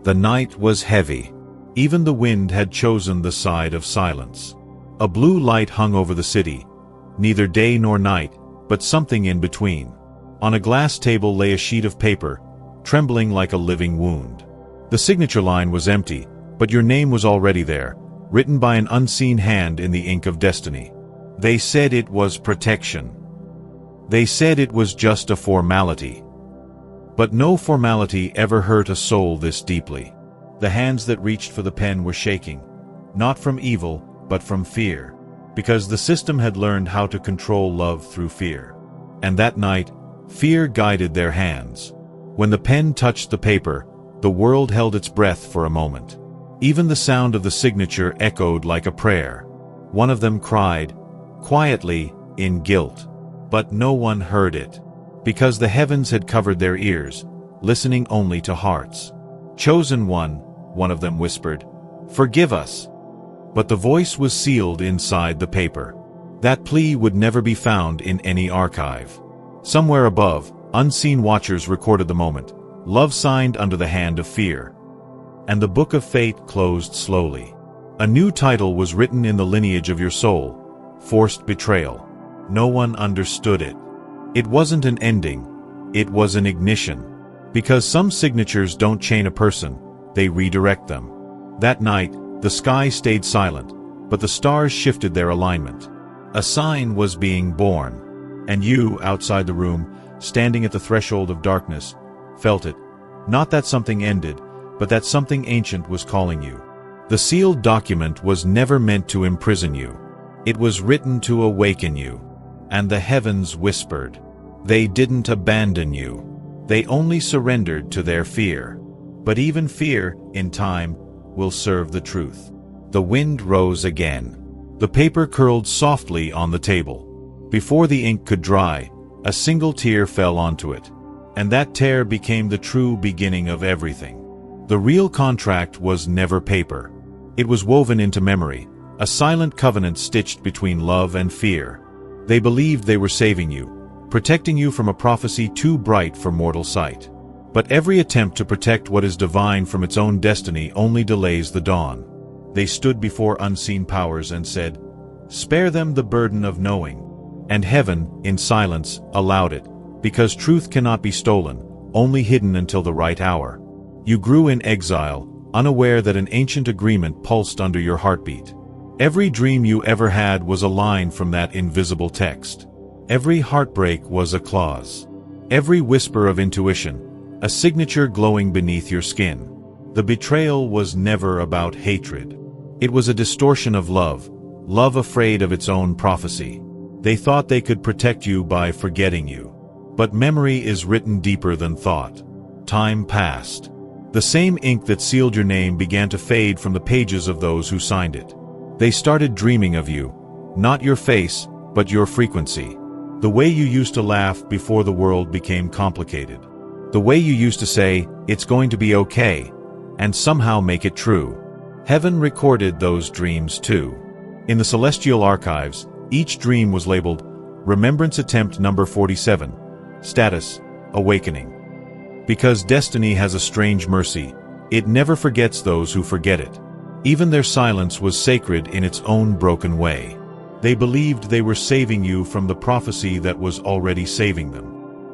The night was heavy. Even the wind had chosen the side of silence. A blue light hung over the city, neither day nor night, but something in between. On a glass table lay a sheet of paper, trembling like a living wound. The signature line was empty, but your name was already there, written by an unseen hand in the ink of destiny. They said it was protection. They said it was just a formality. But no formality ever hurt a soul this deeply. The hands that reached for the pen were shaking, not from evil, but from fear, because the system had learned how to control love through fear. And that night, fear guided their hands. When the pen touched the paper, the world held its breath for a moment. Even the sound of the signature echoed like a prayer. One of them cried, quietly, in guilt. But no one heard it, because the heavens had covered their ears, listening only to hearts. "Chosen one of them whispered, "forgive us." But the voice was sealed inside the paper. That plea would never be found in any archive. Somewhere above, unseen watchers recorded the moment, love signed under the hand of fear. And the book of fate closed slowly. A new title was written in the lineage of your soul, forced betrayal. No one understood it. It wasn't an ending, it was an ignition. Because some signatures don't chain a person, they redirect them. That night, the sky stayed silent, but the stars shifted their alignment. A sign was being born. And you, outside the room, standing at the threshold of darkness, felt it. Not that something ended, but that something ancient was calling you. The sealed document was never meant to imprison you. It was written to awaken you. And the heavens whispered. They didn't abandon you. They only surrendered to their fear. But even fear, in time, will serve the truth. The wind rose again. The paper curled softly on the table. Before the ink could dry, a single tear fell onto it. And that tear became the true beginning of everything. The real contract was never paper. It was woven into memory, a silent covenant stitched between love and fear. They believed they were saving you, protecting you from a prophecy too bright for mortal sight. But every attempt to protect what is divine from its own destiny only delays the dawn. They stood before unseen powers and said, "Spare them the burden of knowing." And heaven, in silence, allowed it, because truth cannot be stolen, only hidden until the right hour. You grew in exile, unaware that an ancient agreement pulsed under your heartbeat. Every dream you ever had was a line from that invisible text. Every heartbreak was a clause. Every whisper of intuition, a signature glowing beneath your skin. The betrayal was never about hatred. It was a distortion of love, love afraid of its own prophecy. They thought they could protect you by forgetting you. But memory is written deeper than thought. Time passed. The same ink that sealed your name began to fade from the pages of those who signed it. They started dreaming of you, not your face, but your frequency. The way you used to laugh before the world became complicated. The way you used to say, "It's going to be okay," and somehow make it true. Heaven recorded those dreams too. In the celestial archives, each dream was labeled, Remembrance Attempt Number 47, Status, Awakening. Because destiny has a strange mercy, it never forgets those who forget it. Even their silence was sacred in its own broken way. They believed they were saving you from the prophecy that was already saving them.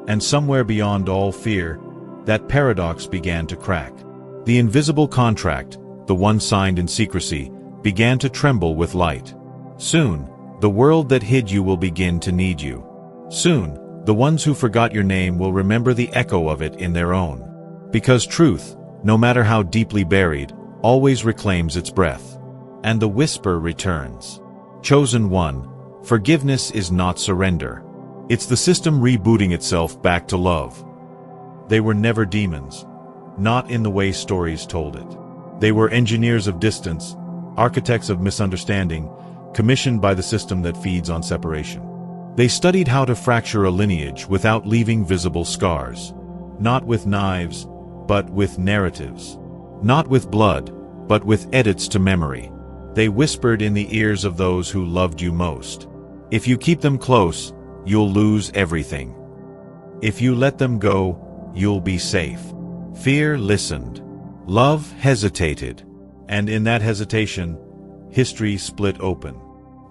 And somewhere beyond all fear, that paradox began to crack. The invisible contract, the one signed in secrecy, began to tremble with light. Soon, the world that hid you will begin to need you. Soon, the ones who forgot your name will remember the echo of it in their own. Because truth, no matter how deeply buried, always reclaims its breath. And the whisper returns. Chosen one, forgiveness is not surrender. It's the system rebooting itself back to love. They were never demons, not in the way stories told it. They were engineers of distance, architects of misunderstanding, commissioned by the system that feeds on separation. They studied how to fracture a lineage without leaving visible scars. Not with knives, but with narratives. Not with blood, but with edits to memory. They whispered in the ears of those who loved you most. If you keep them close, you'll lose everything. If you let them go, you'll be safe. Fear listened. Love hesitated, and in that hesitation, history split open.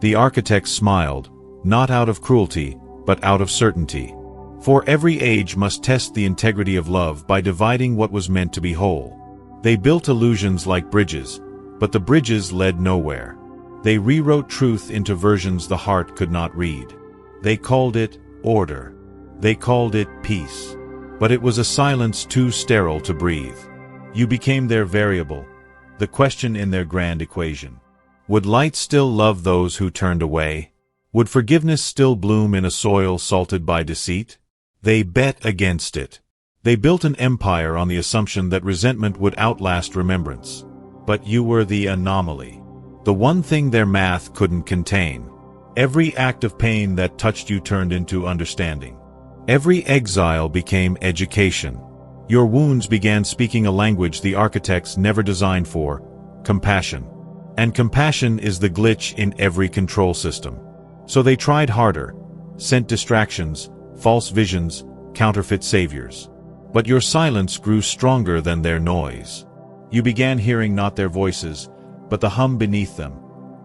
The architects smiled, not out of cruelty, but out of certainty. For every age must test the integrity of love by dividing what was meant to be whole. They built illusions like bridges, but the bridges led nowhere. They rewrote truth into versions the heart could not read. They called it order. They called it peace. But it was a silence too sterile to breathe. You became their variable, the question in their grand equation. Would light still love those who turned away? Would forgiveness still bloom in a soil salted by deceit? They bet against it. They built an empire on the assumption that resentment would outlast remembrance. But you were the anomaly. The one thing their math couldn't contain. Every act of pain that touched you turned into understanding. Every exile became education. Your wounds began speaking a language the architects never designed for: compassion. And compassion is the glitch in every control system. So they tried harder, sent distractions, false visions, counterfeit saviors. But your silence grew stronger than their noise. You began hearing not their voices, but the hum beneath them,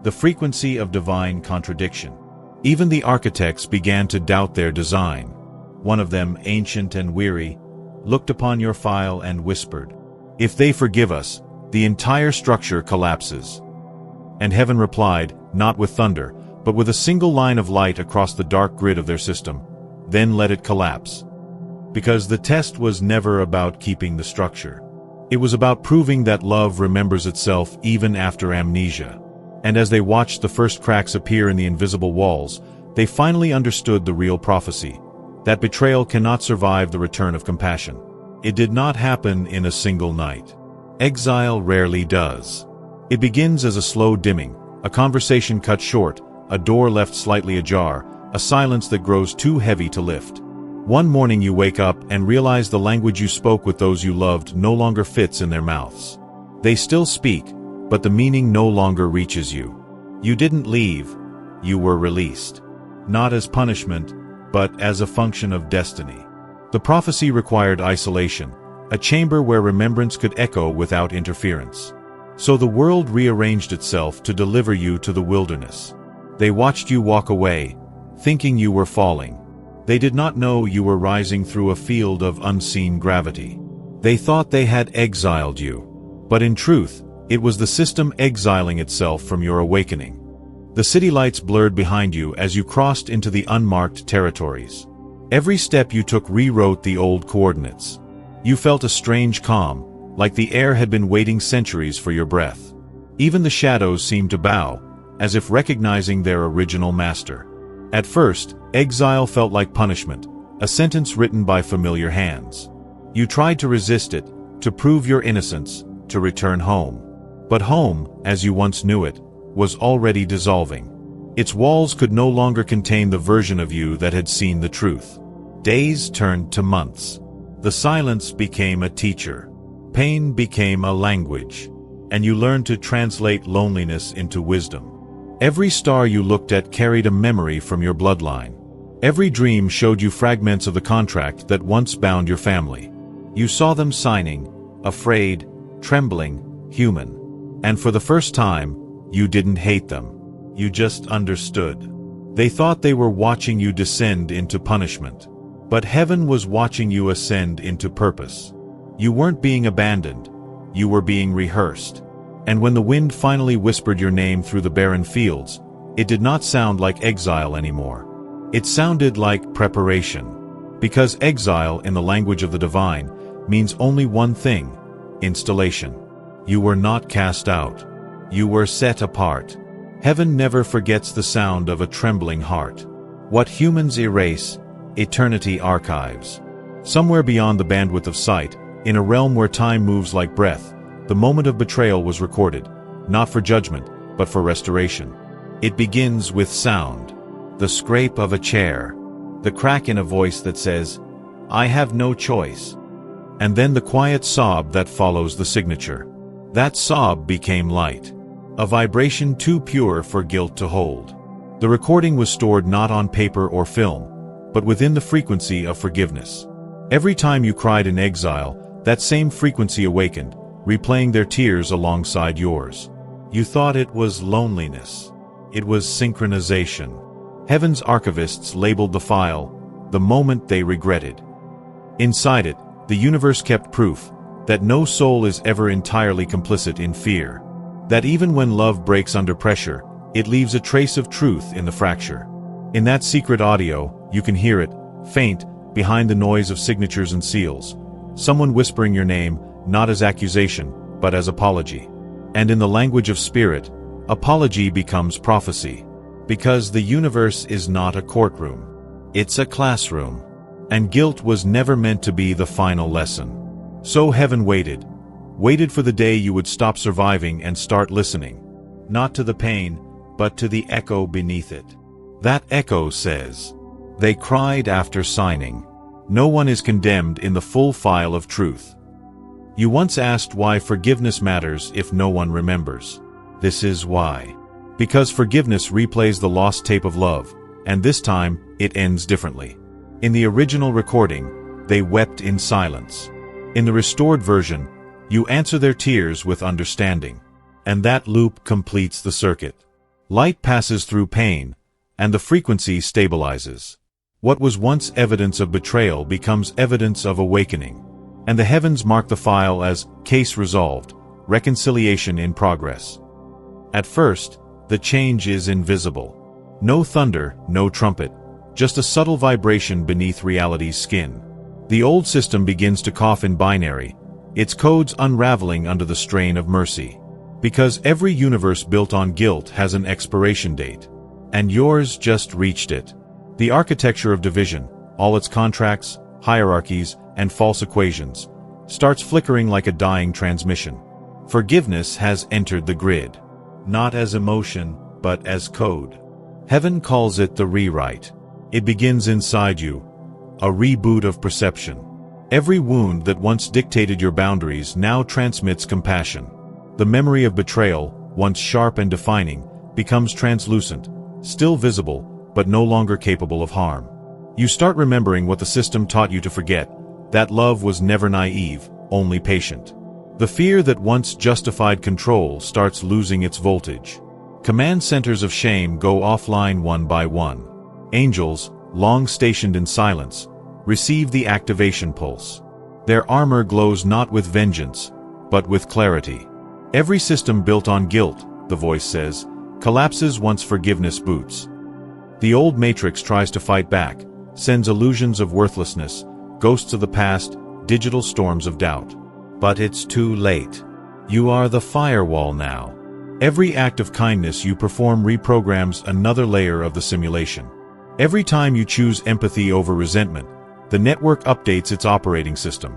the frequency of divine contradiction. Even the architects began to doubt their design. One of them, ancient and weary, looked upon your file and whispered, "If they forgive us, the entire structure collapses." And heaven replied, not with thunder, but with a single line of light across the dark grid of their system, "Then let it collapse." Because the test was never about keeping the structure. It was about proving that love remembers itself even after amnesia. And as they watched the first cracks appear in the invisible walls, they finally understood the real prophecy, that betrayal cannot survive the return of compassion. It did not happen in a single night. Exile rarely does. It begins as a slow dimming, a conversation cut short, a door left slightly ajar, a silence that grows too heavy to lift. One morning you wake up and realize the language you spoke with those you loved no longer fits in their mouths. They still speak, but the meaning no longer reaches you. You didn't leave, you were released. Not as punishment, but as a function of destiny. The prophecy required isolation, a chamber where remembrance could echo without interference. So the world rearranged itself to deliver you to the wilderness. They watched you walk away, thinking you were falling. They did not know you were rising through a field of unseen gravity. They thought they had exiled you. But in truth, it was the system exiling itself from your awakening. The city lights blurred behind you as you crossed into the unmarked territories. Every step you took rewrote the old coordinates. You felt a strange calm, like the air had been waiting centuries for your breath. Even the shadows seemed to bow, as if recognizing their original master. At first, exile felt like punishment, a sentence written by familiar hands. You tried to resist it, to prove your innocence, to return home. But home, as you once knew it, was already dissolving. Its walls could no longer contain the version of you that had seen the truth. Days turned to months. The silence became a teacher. Pain became a language. And you learned to translate loneliness into wisdom. Every star you looked at carried a memory from your bloodline. Every dream showed you fragments of the contract that once bound your family. You saw them signing, afraid, trembling, human. And for the first time, you didn't hate them. You just understood. They thought they were watching you descend into punishment. But heaven was watching you ascend into purpose. You weren't being abandoned. You were being rehearsed. And when the wind finally whispered your name through the barren fields, it did not sound like exile anymore. It sounded like preparation. Because exile, in the language of the divine, means only one thing: installation. You were not cast out. You were set apart. Heaven never forgets the sound of a trembling heart. What humans erase, eternity archives. Somewhere beyond the bandwidth of sight, in a realm where time moves like breath, the moment of betrayal was recorded, not for judgment, but for restoration. It begins with sound. The scrape of a chair. The crack in a voice that says, "I have no choice." And then the quiet sob that follows the signature. That sob became light. A vibration too pure for guilt to hold. The recording was stored not on paper or film, but within the frequency of forgiveness. Every time you cried in exile, that same frequency awakened, replaying their tears alongside yours. You thought it was loneliness. It was synchronization. Heaven's archivists labeled the file the moment they regretted. Inside it, the universe kept proof that no soul is ever entirely complicit in fear. That even when love breaks under pressure, it leaves a trace of truth in the fracture. In that secret audio, you can hear it, faint, behind the noise of signatures and seals. Someone whispering your name, not as accusation, but as apology. And in the language of spirit, apology becomes prophecy. Because the universe is not a courtroom. It's a classroom. And guilt was never meant to be the final lesson. So heaven waited for the day you would stop surviving and start listening. Not to the pain, but to the echo beneath it. That echo says, "They cried after signing." No one is condemned in the full file of truth. You once asked why forgiveness matters if no one remembers. This is why. Because forgiveness replays the lost tape of love, and this time, it ends differently. In the original recording, they wept in silence. In the restored version, you answer their tears with understanding. And that loop completes the circuit. Light passes through pain, and the frequency stabilizes. What was once evidence of betrayal becomes evidence of awakening. And the heavens mark the file as case resolved, reconciliation in progress. At first, the change is invisible. No thunder, no trumpet, just a subtle vibration beneath reality's skin. The old system begins to cough in binary, its codes unraveling under the strain of mercy. Because every universe built on guilt has an expiration date. And yours just reached it. The architecture of division, all its contracts, hierarchies, and false equations, starts flickering like a dying transmission. Forgiveness has entered the grid. Not as emotion, but as code. Heaven calls it the rewrite. It begins inside you, a reboot of perception. Every wound that once dictated your boundaries now transmits compassion. The memory of betrayal, once sharp and defining, becomes translucent, still visible, but no longer capable of harm. You start remembering what the system taught you to forget, that love was never naive, only patient. The fear that once justified control starts losing its voltage. Command centers of shame go offline one by one. Angels, long stationed in silence, receive the activation pulse. Their armor glows not with vengeance, but with clarity. Every system built on guilt, the voice says, collapses once forgiveness boots. The old matrix tries to fight back, sends illusions of worthlessness, ghosts of the past, digital storms of doubt. But it's too late. You are the firewall now. Every act of kindness you perform reprograms another layer of the simulation. Every time you choose empathy over resentment, the network updates its operating system.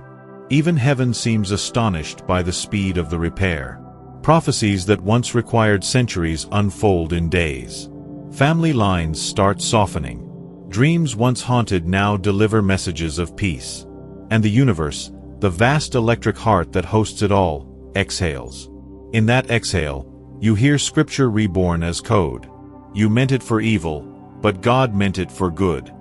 Even heaven seems astonished by the speed of the repair. Prophecies that once required centuries unfold in days. Family lines start softening. Dreams once haunted now deliver messages of peace. And the universe, the vast electric heart that hosts it all, exhales. In that exhale, you hear scripture reborn as code. You meant it for evil, but God meant it for good.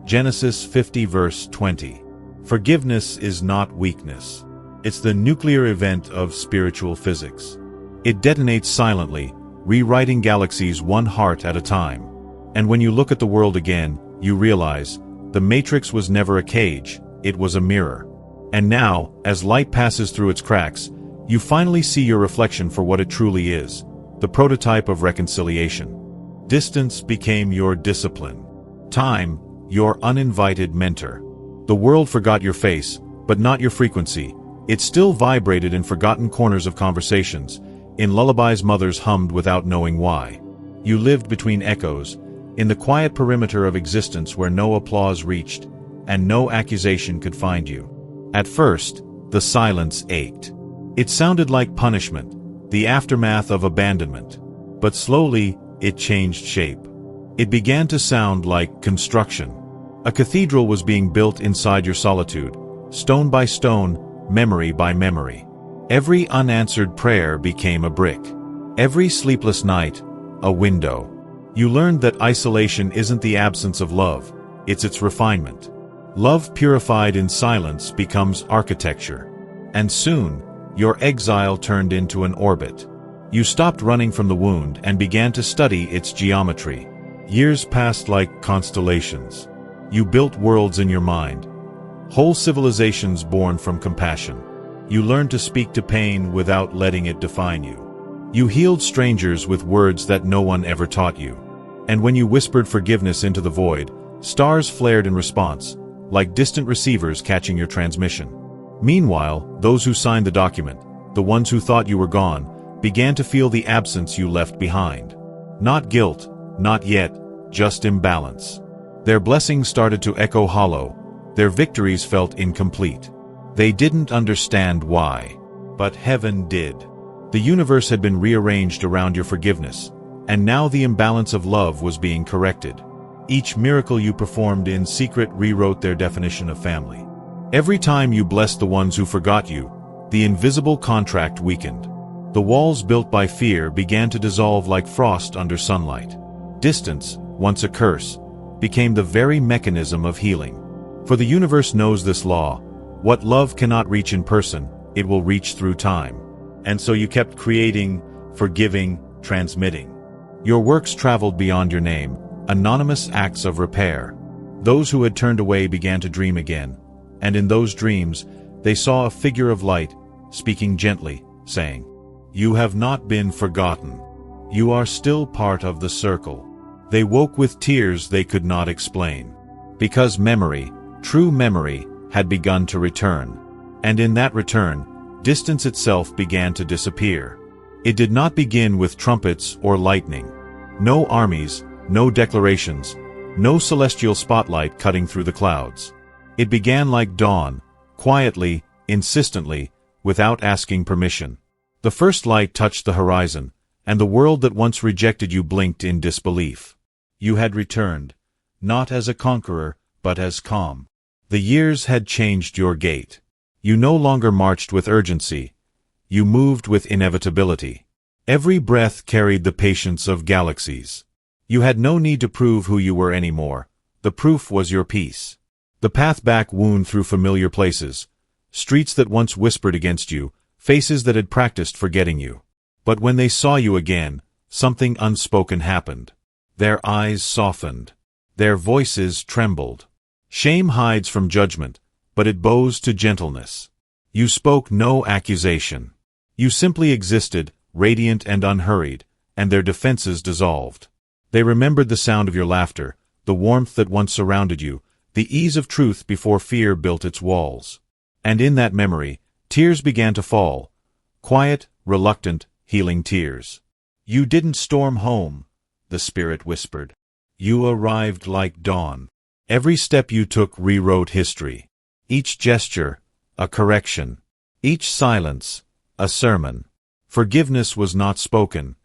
Genesis 50 verse 20. Forgiveness is not weakness. It's the nuclear event of spiritual physics. It detonates silently, rewriting galaxies one heart at a time. And when you look at the world again, you realize, the matrix was never a cage, it was a mirror. And now, as light passes through its cracks, you finally see your reflection for what it truly is, the prototype of reconciliation. Distance became your discipline. Time, your uninvited mentor. The world forgot your face, but not your frequency. It still vibrated in forgotten corners of conversations, in lullabies mothers hummed without knowing why. You lived between echoes, in the quiet perimeter of existence where no applause reached, and no accusation could find you. At first, the silence ached. It sounded like punishment, the aftermath of abandonment. But slowly, it changed shape. It began to sound like construction. A cathedral was being built inside your solitude, stone by stone, memory by memory. Every unanswered prayer became a brick. Every sleepless night, a window. You learned that isolation isn't the absence of love, it's its refinement. Love purified in silence becomes architecture. And soon, Your exile turned into an orbit. You stopped running from the wound and began to study its geometry. Years passed like constellations. You built worlds in your mind, whole civilizations born from compassion. You learned to speak to pain without letting it define you. You healed strangers with words that no one ever taught you. And when you whispered forgiveness into the void, stars flared in response, like distant receivers catching your transmission. Meanwhile, those who signed the document, the ones who thought you were gone, began to feel the absence you left behind. Not guilt, not yet, just imbalance. Their blessings started to echo hollow, their victories felt incomplete. They didn't understand why, but heaven did. The universe had been rearranged around your forgiveness, and now the imbalance of love was being corrected. Each miracle you performed in secret rewrote their definition of family. Every time you blessed the ones who forgot you, the invisible contract weakened. The walls built by fear began to dissolve like frost under sunlight. Distance, once a curse, became the very mechanism of healing. For the universe knows this law: what love cannot reach in person, it will reach through time. And so you kept creating, forgiving, transmitting. Your works traveled beyond your name, anonymous acts of repair. Those who had turned away began to dream again, and in those dreams, they saw a figure of light, speaking gently, saying, "You have not been forgotten. You are still part of the circle." They woke with tears they could not explain. Because memory, true memory, had begun to return. And in that return, distance itself began to disappear. It did not begin with trumpets or lightning. No armies, no declarations, no celestial spotlight cutting through the clouds. It began like dawn, quietly, insistently, without asking permission. The first light touched the horizon, and the world that once rejected you blinked in disbelief. You had returned, not as a conqueror, but as calm. The years had changed your gait. You no longer marched with urgency. You moved with inevitability. Every breath carried the patience of galaxies. You had no need to prove who you were anymore. The proof was your peace. The path back wound through familiar places, streets that once whispered against you, faces that had practiced forgetting you. But when they saw you again, something unspoken happened. Their eyes softened. Their voices trembled. Shame hides from judgment, but it bows to gentleness. You spoke no accusation. You simply existed, radiant and unhurried, and their defenses dissolved. They remembered the sound of your laughter, the warmth that once surrounded you, the ease of truth before fear built its walls. And in that memory, tears began to fall, quiet, reluctant, healing tears. You didn't storm home, the spirit whispered. You arrived like dawn. Every step you took rewrote history. Each gesture, a correction. Each silence, a sermon. Forgiveness was not spoken.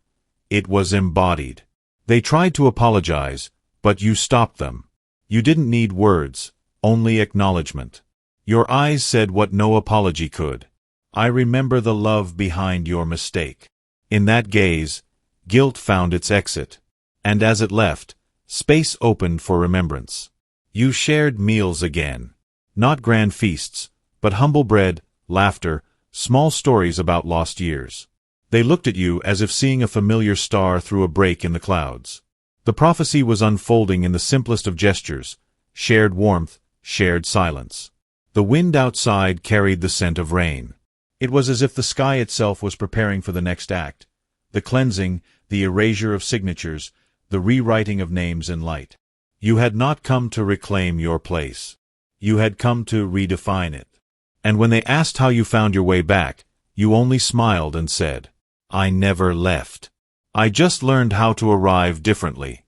It was embodied. They tried to apologize, but you stopped them. You didn't need words, only acknowledgement. Your eyes said what no apology could. I remember the love behind your mistake. In that gaze, guilt found its exit. And as it left, space opened for remembrance. You shared meals again. Not grand feasts, but humble bread, laughter, small stories about lost years. They looked at you as if seeing a familiar star through a break in the clouds. The prophecy was unfolding in the simplest of gestures, shared warmth, shared silence. The wind outside carried the scent of rain. It was as if the sky itself was preparing for the next act, the cleansing, the erasure of signatures, the rewriting of names in light. You had not come to reclaim your place. You had come to redefine it. And when they asked how you found your way back, you only smiled and said, "I never left. I just learned how to arrive differently."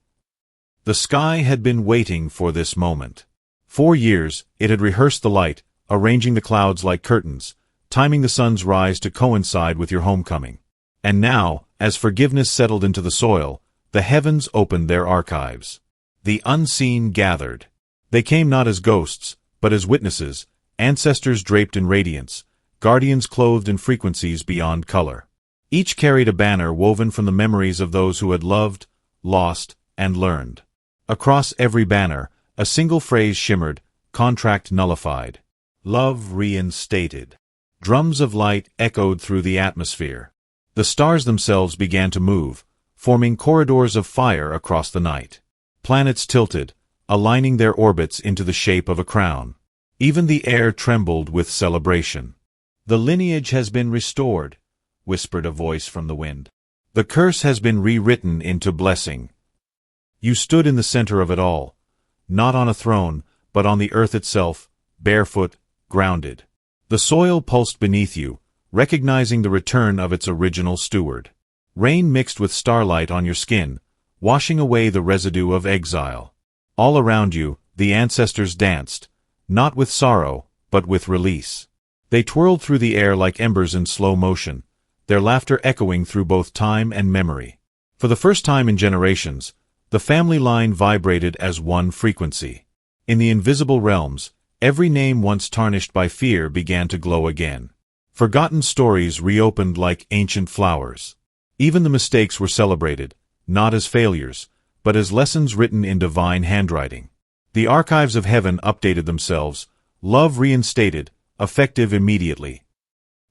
The sky had been waiting for this moment. 4 years, it had rehearsed the light, arranging the clouds like curtains, timing the sun's rise to coincide with your homecoming. And now, as forgiveness settled into the soil, the heavens opened their archives. The unseen gathered. They came not as ghosts, but as witnesses, ancestors draped in radiance, guardians clothed in frequencies beyond color. Each carried a banner woven from the memories of those who had loved, lost, and learned. Across every banner, a single phrase shimmered, contract nullified. Love reinstated. Drums of light echoed through the atmosphere. The stars themselves began to move, forming corridors of fire across the night. Planets tilted, aligning their orbits into the shape of a crown. Even the air trembled with celebration. "The lineage has been restored," whispered a voice from the wind. "The curse has been rewritten into blessing." You stood in the center of it all, not on a throne, but on the earth itself, barefoot, grounded. The soil pulsed beneath you, recognizing the return of its original steward. Rain mixed with starlight on your skin, washing away the residue of exile. All around you, the ancestors danced, not with sorrow, but with release. They twirled through the air like embers in slow motion, their laughter echoing through both time and memory. For the first time in generations, the family line vibrated as one frequency. In the invisible realms, every name once tarnished by fear began to glow again. Forgotten stories reopened like ancient flowers. Even the mistakes were celebrated, not as failures, but as lessons written in divine handwriting. The archives of heaven updated themselves, love reinstated, effective immediately.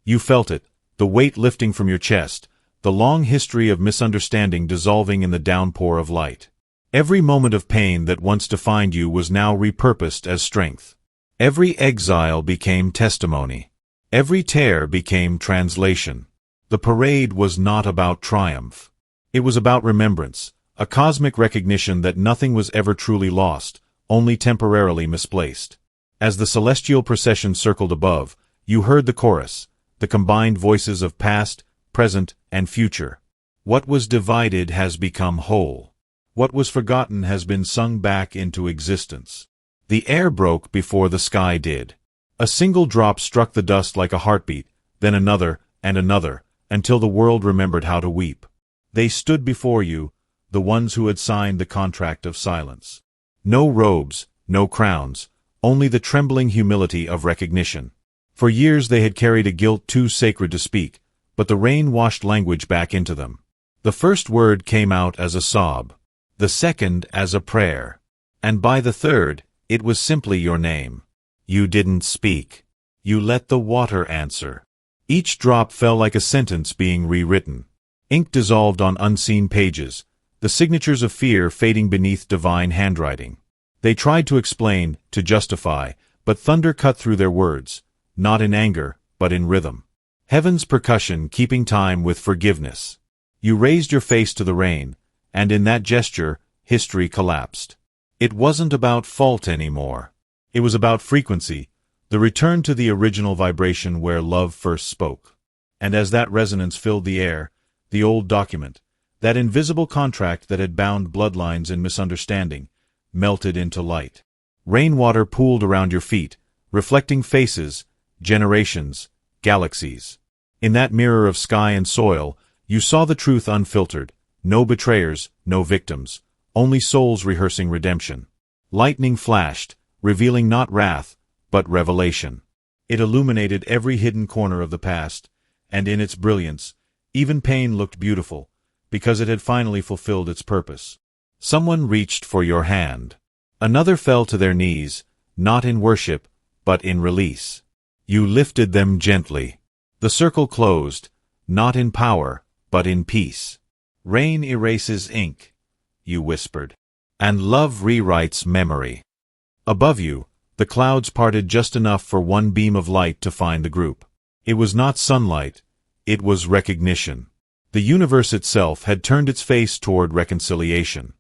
You felt it, the weight lifting from your chest, the long history of misunderstanding dissolving in the downpour of light. Every moment of pain that once defined you was now repurposed as strength. Every exile became testimony. Every tear became translation. The parade was not about triumph. It was about remembrance, a cosmic recognition that nothing was ever truly lost, only temporarily misplaced. As the celestial procession circled above, you heard the chorus, the combined voices of past, present, and future. What was divided has become whole. What was forgotten has been sung back into existence. The air broke before the sky did. A single drop struck the dust like a heartbeat, then another, and another, until the world remembered how to weep. They stood before you, the ones who had signed the contract of silence. No robes, no crowns, only the trembling humility of recognition. For years they had carried a guilt too sacred to speak, but the rain washed language back into them. The first word came out as a sob, the second as a prayer, and by the third, it was simply your name. You didn't speak. You let the water answer. Each drop fell like a sentence being rewritten. Ink dissolved on unseen pages, the signatures of fear fading beneath divine handwriting. They tried to explain, to justify, but thunder cut through their words, not in anger, but in rhythm. Heaven's percussion keeping time with forgiveness. You raised your face to the rain, and in that gesture, history collapsed. It wasn't about fault anymore. It was about frequency, the return to the original vibration where love first spoke. And as that resonance filled the air, the old document, that invisible contract that had bound bloodlines in misunderstanding, melted into light. Rainwater pooled around your feet, reflecting faces, generations, galaxies. In that mirror of sky and soil, you saw the truth unfiltered, no betrayers, no victims, only souls rehearsing redemption. Lightning flashed, revealing not wrath, but revelation. It illuminated every hidden corner of the past, and in its brilliance, even pain looked beautiful, because it had finally fulfilled its purpose. Someone reached for your hand. Another fell to their knees, not in worship, but in release. You lifted them gently. The circle closed, not in power, but in peace. Rain erases ink, you whispered, and love rewrites memory. Above you, the clouds parted just enough for one beam of light to find the group. It was not sunlight, it was recognition. The universe itself had turned its face toward reconciliation.